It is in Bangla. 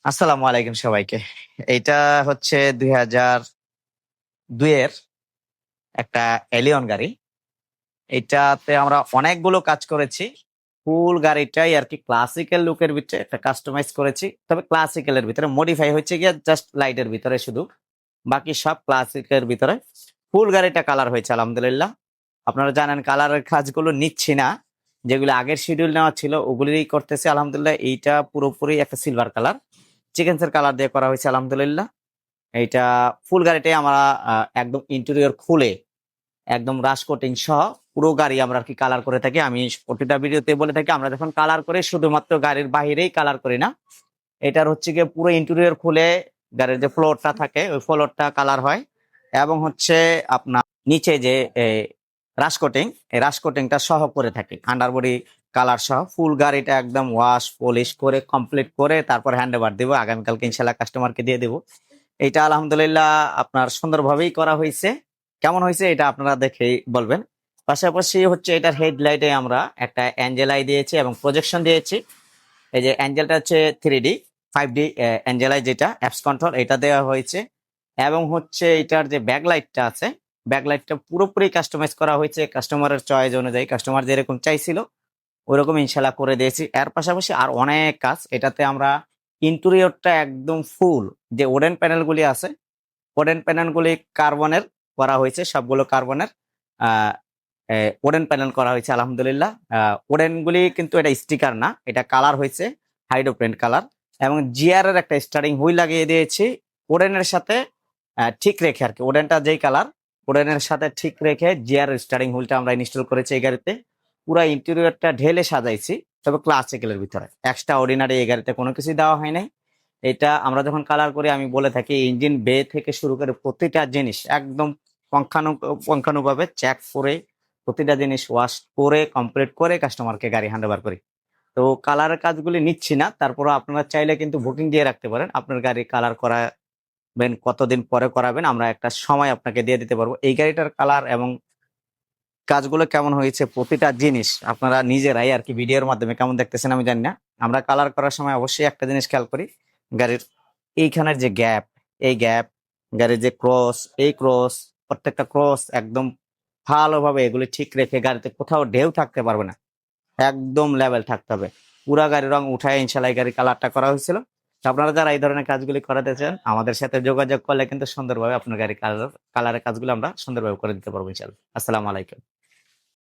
আসসালামু আলাইকুম সবাইকে। এইটা হচ্ছে 2002 এর একটা এলিয়ন গাড়ি। এটাতে আমরা অনেকগুলো কাজ করেছি। ফুল গাড়িটাই আর কি ক্লাসিক্যাল লুকের ভিতরে একটা কাস্টমাইজ করেছি, তবে ক্লাসিক্যালের ভিতরে মডিফাই হচ্ছে গিয়ে জাস্ট লাইটের ভিতরে শুধু, বাকি সব ক্লাসিকের ভিতরে। ফুল গাড়িটা কালার হয়েছে আলহামদুলিল্লাহ। আপনারা জানেন কালারের কাজগুলো নিচ্ছি না, যেগুলো আগের শিডিউল নেওয়া ছিল ওগুলোই করতেছে আলহামদুলিল্লাহ। এইটা পুরোপুরি একটা সিলভার কালার, চিকেন্সের কালার দিয়ে করা হয়েছে আলহামদুলিল্লাহ। এইটা ফুল গাড়িটাই আমরা একদম ইন্টেরিয়র খুলে একদম রাশ কোটিং সহ পুরো গাড়ি আমরা আর কি কালার করে থাকি। আমি প্রতিটা ভিডিওতে বলে থাকি আমরা যখন কালার করি শুধুমাত্র গাড়ির বাহিরেই কালার করি না, এটার হচ্ছে গিয়ে পুরো ইন্টেরিয়র খুলে গাড়ির যে ফ্লোরটা থাকে ওই ফ্লোরটা কালার হয়, এবং হচ্ছে আপনার নিচে যে রাশ কোটিং, এই রাশ কোটিংটা সহ করে থাকি আন্ডারবডি কালার সহ। ফুল গাড়িটা একদম ওয়াশ পলিশ করে কমপ্লিট করে তারপর হ্যান্ড ওভার দেবো, আগামীকালকে ইনশাল্লাহ কাস্টমারকে দিয়ে দেবো। এটা আলহামদুলিল্লাহ আপনার সুন্দরভাবেই করা হয়েছে। কেমন হয়েছে এটা আপনারা দেখেই বলবেন। পাশাপাশি হচ্ছে এটার হেডলাইটে আমরা একটা অ্যাঞ্জেল আই দিয়েছি এবং প্রজেকশন দিয়েছি। এই যে অ্যাঞ্জেলটা হচ্ছে 3D 5D অ্যাঞ্জেল আই, যেটা অ্যাপস কন্ট্রোল, এটা দেওয়া হয়েছে। এবং হচ্ছে এটার যে ব্যাকলাইটটা আছে, ব্যাকলাইটটা পুরোপুরি কাস্টমাইজ করা হয়েছে কাস্টমারের চয়েস অনুযায়ী। কাস্টমার যেরকম চাইছিল ওরকম ইনশাল্লাহ করে দিয়েছি। এর পাশাপাশি আর অনেক কাজ এটাতে আমরা, ইন্টেরিয়রটা একদম ফুল, যে ওডেন প্যানেলগুলি আছে ওডেন প্যানেলগুলি কার্বনের করা হয়েছে, সবগুলো কার্বনের ওডেন প্যানেল করা হয়েছে আলহামদুলিল্লাহ। ওডেনগুলি কিন্তু এটা স্টিকার না, এটা কালার হয়েছে হাইড্রোপ্রিন্ট কালার। এবং জিআর এর একটা স্টারিং হুইল লাগিয়ে দিয়েছি ওডেনের সাথে ঠিক রেখে আর কি। ওডেনটা যেই কালার ওডেনের সাথে ঠিক রেখে জিআর স্টারিং হুইলটা আমরা ইনস্টল করেছি এই গাড়িতে। পুরো ইন্টেরিয়রটা ঢেলে সাজাইছি, তবে ক্লাসিক্যালের ভিতরে, এক্সট্রা অর্ডিনারি এই গাড়িতে কোনো কিছু দেওয়া হয় নাই। এটা আমরা যখন কালার করি আমি বলে থাকি ইঞ্জিন বে থেকে শুরু করে প্রতিটা জিনিস একদম পঙ্খানুভাবে চেক করে প্রতিটা জিনিস ওয়াশ করে কমপ্লিট করে কাস্টমারকে গাড়ি হ্যান্ড ওভার করি। তো কালারের কাজগুলি নিচ্ছি না, তারপরও আপনারা চাইলে কিন্তু বুকিং দিয়ে রাখতে পারেন। আপনার গাড়ি কালার করাবেন কতদিন পরে করাবেন, আমরা একটা সময় আপনাকে দিয়ে দিতে পারবো। এই গাড়িটার কালার এবং কাজগুলো কেমন হয়েছে প্রতিটা জিনিস আপনারা নিজেরাই আর কি ভিডিওর মাধ্যমে কেমন দেখতেছেন আমি জানি না। আমরা কালার করার সময় অবশ্যই একটা জিনিস খেয়াল করি, গাড়ির এইখানের যে গ্যাপ, এই গ্যাপ, গাড়ির যে ক্রস, এই ক্রস, প্রত্যেকটা ক্রস একদম ভালোভাবে এগুলি ঠিক রেখে গাড়িতে কোথাও ঢেউ থাকতে পারবে না, একদম লেভেল থাকতে হবে। পুরা গাড়ির রং উঠায় ইনশাল্লাহ এই গাড়ির কালারটা করা হয়েছিল। তো আপনারা যারা এই ধরনের কাজগুলি করাতে চান আমাদের সাথে যোগাযোগ করলে কিন্তু সুন্দরভাবে আপনার গাড়ির কালারের কাজগুলো আমরা সুন্দরভাবে করে দিতে পারবো ইনশাল্লাহ। আসসালামু আলাইকুম।